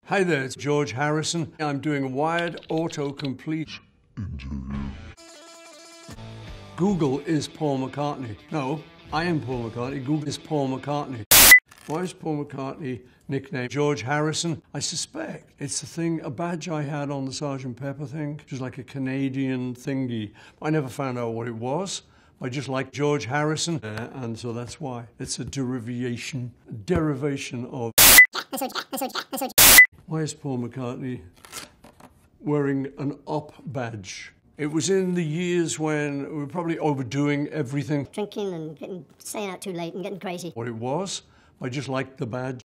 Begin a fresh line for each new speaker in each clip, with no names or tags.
Hi there, it's George Harrison. I'm doing a wired autocomplete interview. Google is Paul McCartney. No, I am Paul McCartney. Google is Paul McCartney. Why is Paul McCartney nicknamed George Harrison? I suspect it's a badge I had on the Sgt. Pepper thing. It was like a Canadian thingy. I never found out what it was. I just like George Harrison, and so that's why. It's a derivation of... Why is Paul McCartney wearing an op badge? It was in the years when we were probably overdoing everything.
Drinking and staying out too late and getting crazy.
What it was, I just liked the badge.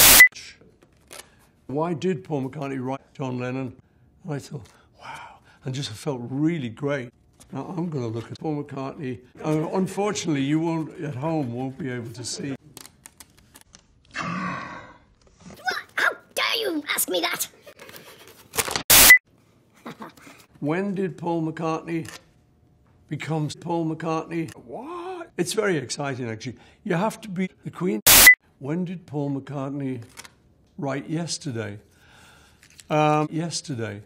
Why did Paul McCartney write John Lennon? And I thought, wow, and just felt really great. Now I'm going to look at Paul McCartney. Unfortunately, you won't be able to see.
What? How dare you ask me that?
When did Paul McCartney become Paul McCartney? What? It's very exciting, actually. You have to be the Queen. When did Paul McCartney write Yesterday? Yesterday.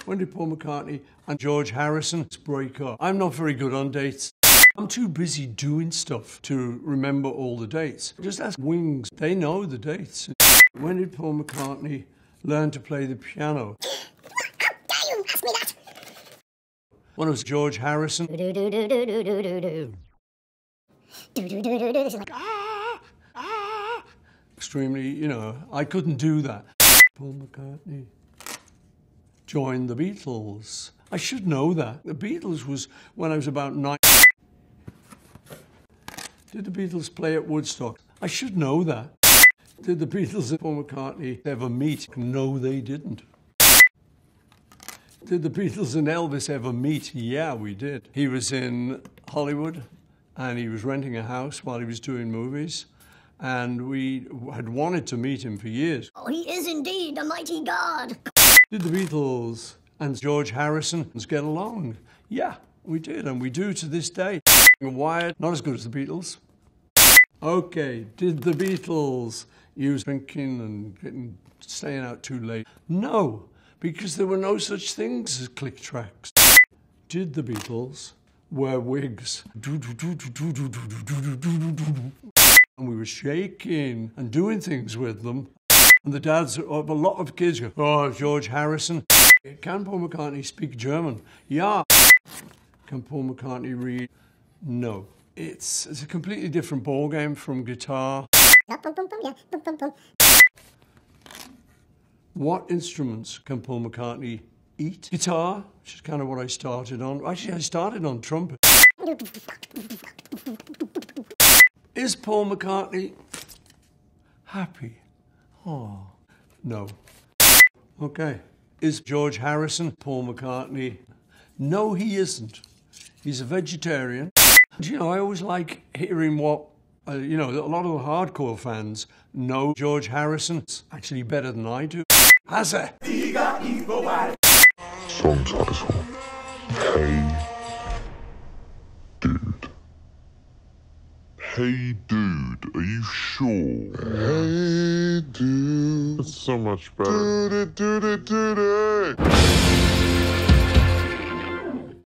When did Paul McCartney and George Harrison break up? I'm not very good on dates. I'm too busy doing stuff to remember all the dates. Just ask Wings. They know the dates. When did Paul McCartney learn to play the piano?
How dare you ask me that?
When it was George Harrison.
It's like,
Extremely, I couldn't do that. Paul McCartney joined the Beatles. I should know that. The Beatles was when I was about 9. Did the Beatles play at Woodstock? I should know that. Did the Beatles and Paul McCartney ever meet? No, they didn't. Did the Beatles and Elvis ever meet? Yeah, we did. He was in Hollywood and he was renting a house while he was doing movies. And we had wanted to meet him for years.
oh, he is indeed a mighty god.
Did the Beatles and George Harrison get along? Yeah, we did, and we do to this day. Wired, not as good as the Beatles. Okay, did the Beatles use drinking and staying out too late? No, because there were no such things as click tracks. Did the Beatles wear wigs? And we were shaking and doing things with them. And the dads of a lot of kids go, oh, George Harrison. Can Paul McCartney speak German? Yeah. Can Paul McCartney read? No. It's a completely different ballgame from guitar. What instruments can Paul McCartney eat? Guitar, which is kind of what I started on. Actually, I started on trumpet. Is Paul McCartney happy? Oh, no. Okay. Is George Harrison Paul McCartney? No, he isn't. He's a vegetarian. I always like hearing what, a lot of the hardcore fans know George Harrison's actually better than I do. Has it?
Song title: Hey Dude. Hey dude, are you sure? Hey dude. It's so much better. Do it.